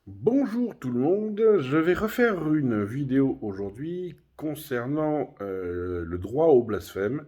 Bonjour tout le monde, je vais refaire une vidéo aujourd'hui concernant le droit au blasphème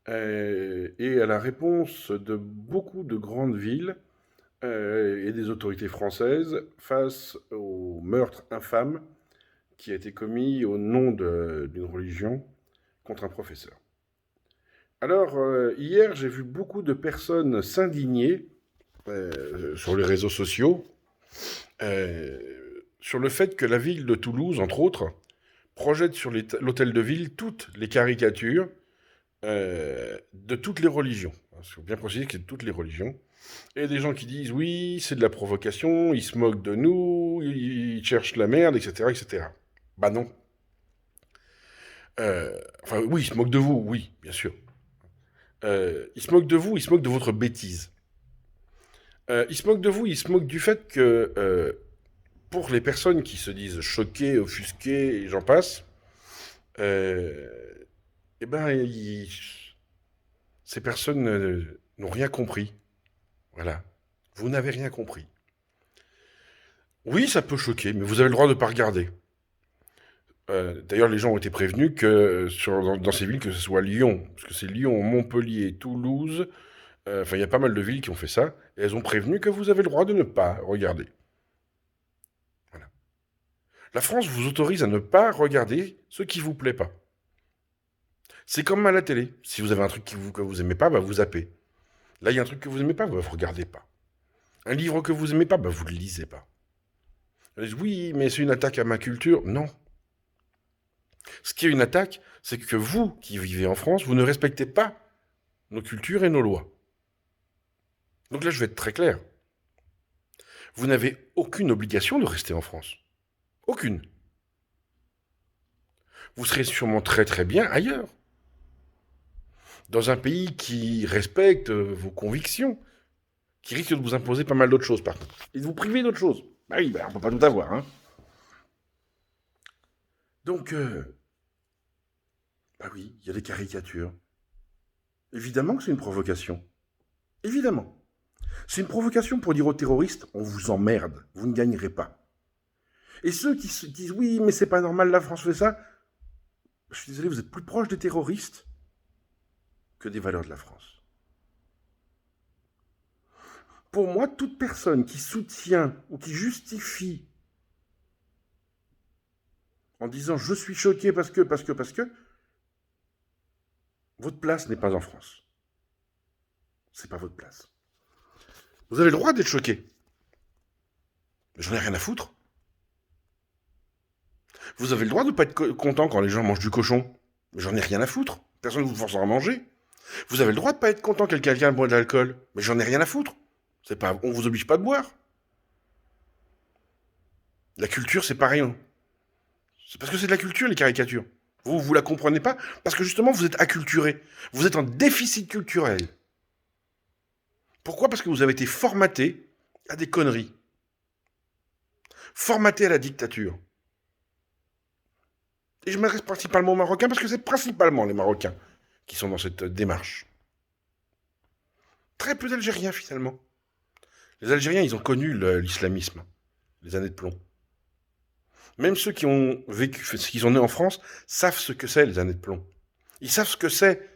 et à la réponse de beaucoup de grandes villes et des autorités françaises face au meurtre infâme qui a été commis au nom d'une religion contre un professeur. Alors, hier, j'ai vu beaucoup de personnes s'indigner sur les réseaux sociaux euh, sur le fait que la ville de Toulouse, entre autres, projette sur l'hôtel de ville toutes les caricatures de toutes les religions. Il faut bien préciser que c'est de toutes les religions. Et des gens qui disent oui, c'est de la provocation, ils se moquent de nous, ils cherchent la merde, etc., etc. Bah non. Enfin, oui, ils se moquent de vous, oui, bien sûr. Ils se moquent de vous, ils se moquent de votre bêtise. Ils se moquent de vous, ils se moquent du fait que pour les personnes qui se disent choquées, offusquées, et j'en passe, euh, eh ben, ces personnes n'ont rien compris. Voilà. Vous n'avez rien compris. Oui, ça peut choquer, mais vous avez le droit de ne pas regarder. D'ailleurs, les gens ont été prévenus que dans ces villes, que ce soit Lyon, parce que c'est Lyon, Montpellier, Toulouse, enfin, il y a pas mal de villes qui ont fait ça, et elles ont prévenu que vous avez le droit de ne pas regarder. Voilà. La France vous autorise à ne pas regarder ce qui vous plaît pas. C'est comme à la télé. Si vous avez un truc que vous aimez pas, bah vous zappez. Là, il y a un truc que vous aimez pas, bah vous regardez pas. Un livre que vous aimez pas, bah vous le lisez pas. Ils disent, oui, mais c'est une attaque à ma culture. Non. Ce qui est une attaque, c'est que vous, qui vivez en France, vous ne respectez pas nos cultures et nos lois. Donc là, je vais être très clair. Vous n'avez aucune obligation de rester en France. Aucune. Vous serez sûrement très très bien ailleurs. Dans un pays qui respecte vos convictions, qui risque de vous imposer pas mal d'autres choses par contre. Et de vous priver d'autres choses. Bah oui, bah, on peut pas tout avoir, hein. Donc, bah oui, il y a des caricatures. Évidemment que c'est une provocation. Évidemment. C'est une provocation pour dire aux terroristes, on vous emmerde, vous ne gagnerez pas. Et ceux qui se disent, oui, mais c'est pas normal, la France fait ça, je suis désolé, vous êtes plus proche des terroristes que des valeurs de la France. Pour moi, toute personne qui soutient ou qui justifie en disant je suis choqué parce que, votre place n'est pas en France. C'est pas votre place. Vous avez le droit d'être choqué. Mais j'en ai rien à foutre. Vous avez le droit de ne pas être content quand les gens mangent du cochon. Mais j'en ai rien à foutre. Personne ne vous force à en manger. Vous avez le droit de pas être content que quelqu'un boit de l'alcool. Mais j'en ai rien à foutre. C'est pas, on vous oblige pas de boire. La culture, c'est pareil. C'est parce que c'est de la culture, les caricatures. Vous la comprenez pas parce que justement, vous êtes acculturé. Vous êtes en déficit culturel. Pourquoi? Parce que vous avez été formaté à des conneries. Formaté à la dictature. Et je m'adresse principalement aux Marocains parce que c'est principalement les Marocains qui sont dans cette démarche. Très peu d'Algériens finalement. Les Algériens, ils ont connu l'islamisme, les années de plomb. Même ceux qui ont vécu, qui sont nés en France, savent ce que c'est les années de plomb. Ils savent ce que c'est.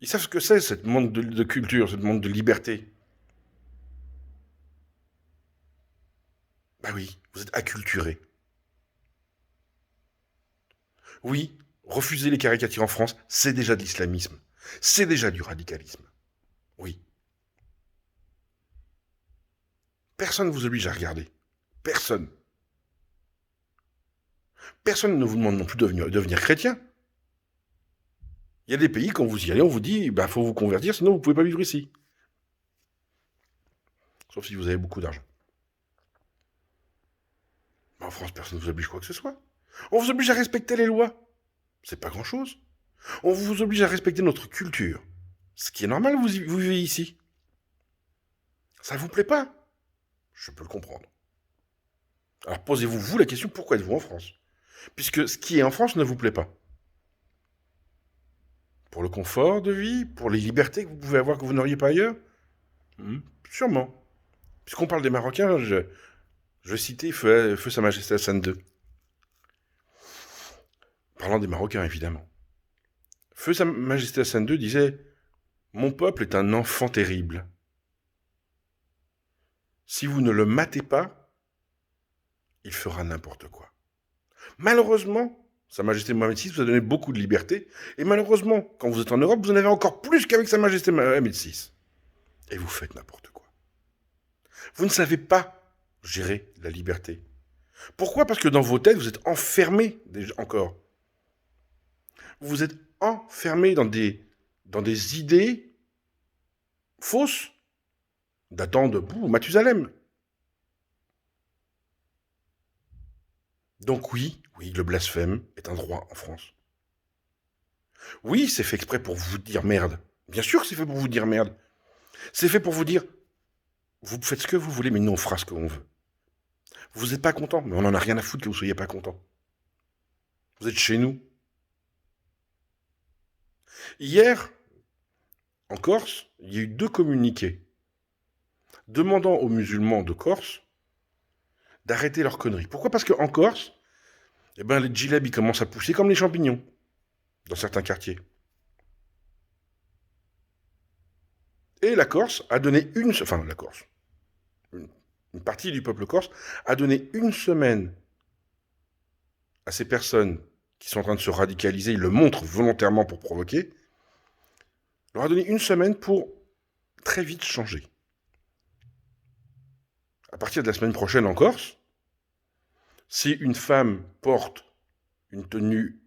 Ils savent ce que c'est, cette monde de culture, cette monde de liberté. Bah oui, vous êtes acculturés. Oui, refuser les caricatures en France, c'est déjà de l'islamisme. C'est déjà du radicalisme. Oui. Personne ne vous oblige à regarder. Personne. Personne ne vous demande non plus de devenir chrétien. Il y a des pays, quand vous y allez, on vous dit, il faut vous convertir, sinon vous ne pouvez pas vivre ici. Sauf si vous avez beaucoup d'argent. Mais en France, personne ne vous oblige quoi que ce soit. On vous oblige à respecter les lois. C'est pas grand-chose. On vous oblige à respecter notre culture. Ce qui est normal, vous vivez ici. Ça vous plaît pas? Je peux le comprendre. Alors posez-vous, vous, la question, pourquoi êtes-vous en France? Puisque ce qui est en France ne vous plaît pas. Pour le confort de vie, pour les libertés que vous pouvez avoir que vous n'auriez pas ailleurs. Sûrement. Puisqu'on parle des Marocains, je vais citer Feu Sa Majesté Hassan II. Parlant des Marocains, évidemment. Feu Sa Majesté Hassan II disait « Mon peuple est un enfant terrible. Si vous ne le matez pas, il fera n'importe quoi. » Malheureusement, Sa Majesté Mohamed VI vous a donné beaucoup de liberté, et malheureusement, quand vous êtes en Europe, vous en avez encore plus qu'avec Sa Majesté Mohamed VI. Et vous faites n'importe quoi. Vous ne savez pas gérer la liberté. Pourquoi? Parce que dans vos têtes, vous êtes enfermés encore. Vous êtes enfermés dans des idées fausses datant de Mathusalem. Donc oui, le blasphème est un droit en France. Oui, c'est fait exprès pour vous dire merde. Bien sûr que c'est fait pour vous dire merde. C'est fait pour vous dire, vous faites ce que vous voulez, mais nous on fera ce qu'on veut. Vous n'êtes pas content, mais on n'en a rien à foutre que vous ne soyez pas content. Vous êtes chez nous. Hier, en Corse, il y a eu 2 communiqués demandant aux musulmans de Corse d'arrêter leurs conneries. Pourquoi? Parce qu'en Corse, les djihadistes ils commencent à pousser comme les champignons dans certains quartiers. Et la Corse a donné une partie du peuple corse a donné 1 semaine à ces personnes qui sont en train de se radicaliser, ils le montrent volontairement pour provoquer, leur a donné 1 semaine pour très vite changer. À partir de la semaine prochaine en Corse, si une femme porte une tenue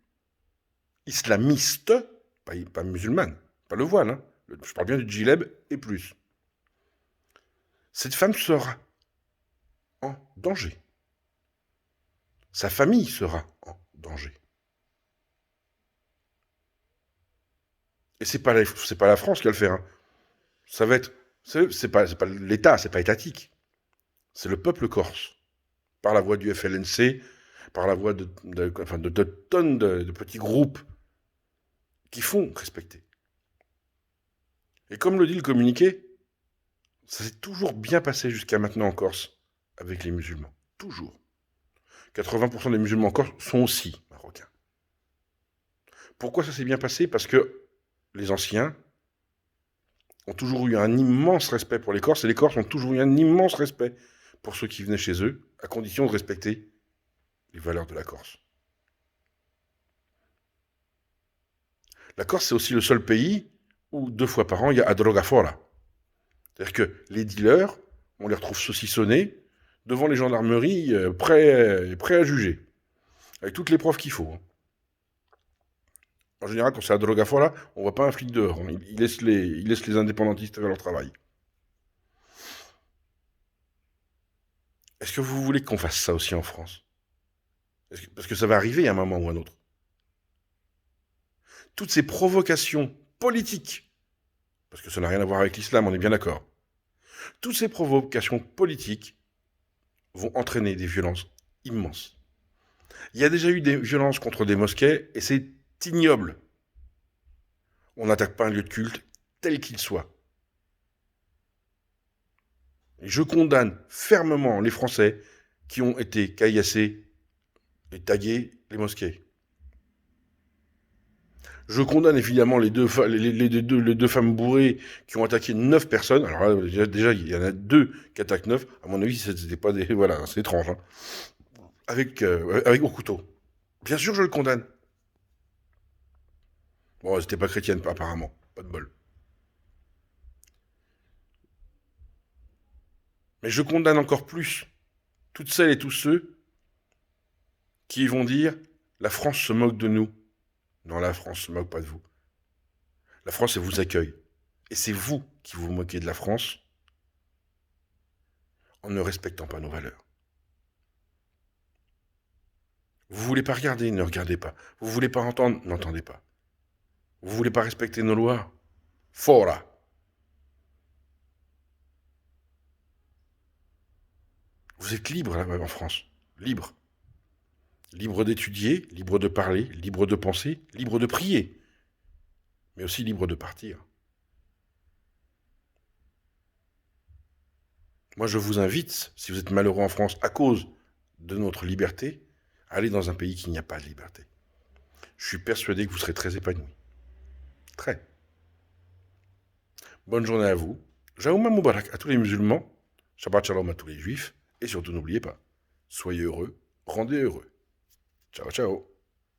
islamiste, pas musulmane, pas le voile, hein, je parle bien du djellab et plus, cette femme sera en danger. Sa famille sera en danger. Et c'est pas la France qui va le faire. Hein. Ça va être, c'est pas l'État, c'est pas étatique. C'est le peuple corse, par la voix du FLNC, par la voix de tonnes de petits groupes qui font respecter. Et comme le dit le communiqué, ça s'est toujours bien passé jusqu'à maintenant en Corse avec les musulmans. Toujours. 80% des musulmans en Corse sont aussi marocains. Pourquoi ça s'est bien passé? Parce que les anciens ont toujours eu un immense respect pour les Corses, et les Corses ont toujours eu un immense respect pour ceux qui venaient chez eux, à condition de respecter les valeurs de la Corse. La Corse, c'est aussi le seul pays où 2 fois par an, il y a Adroga Fora. C'est-à-dire que les dealers, on les retrouve saucissonnés devant les gendarmeries, prêts à juger, avec toutes les preuves qu'il faut. En général, quand c'est à Adroga Fora, on ne voit pas un flic dehors. Il laisse les indépendantistes faire leur travail. Est-ce que vous voulez qu'on fasse ça aussi en France? Parce que ça va arriver à un moment ou à un autre. Toutes ces provocations politiques, parce que ça n'a rien à voir avec l'islam, on est bien d'accord. Toutes ces provocations politiques vont entraîner des violences immenses. Il y a déjà eu des violences contre des mosquées, et c'est ignoble. On n'attaque pas un lieu de culte, tel qu'il soit. Et je condamne fermement les Français qui ont été caillassés et tagués les mosquées. Je condamne évidemment les deux femmes bourrées qui ont attaqué 9 personnes. Alors là, déjà, il y en a 2 qui attaquent 9. À mon avis, c'était pas des... Voilà, c'est étrange. Hein. Avec au couteau. Bien sûr, je le condamne. Bon, c'était pas chrétienne, apparemment. Pas de bol. Mais je condamne encore plus toutes celles et tous ceux qui vont dire « La France se moque de nous ». Non, la France ne se moque pas de vous. La France, elle vous accueille. Et c'est vous qui vous moquez de la France en ne respectant pas nos valeurs. Vous voulez pas regarder, ne regardez pas. Vous voulez pas entendre, n'entendez pas. Vous voulez pas respecter nos lois? Fora. Vous êtes libre là en France. Libre. Libre d'étudier, libre de parler, libre de penser, libre de prier. Mais aussi libre de partir. Moi, je vous invite, si vous êtes malheureux en France à cause de notre liberté, à aller dans un pays qui n'y a pas de liberté. Je suis persuadé que vous serez très épanoui. Très. Bonne journée à vous. Jaouma Moubarak à tous les musulmans. Shabbat Shalom à tous les juifs. Et surtout, n'oubliez pas, soyez heureux, rendez heureux. Ciao, ciao.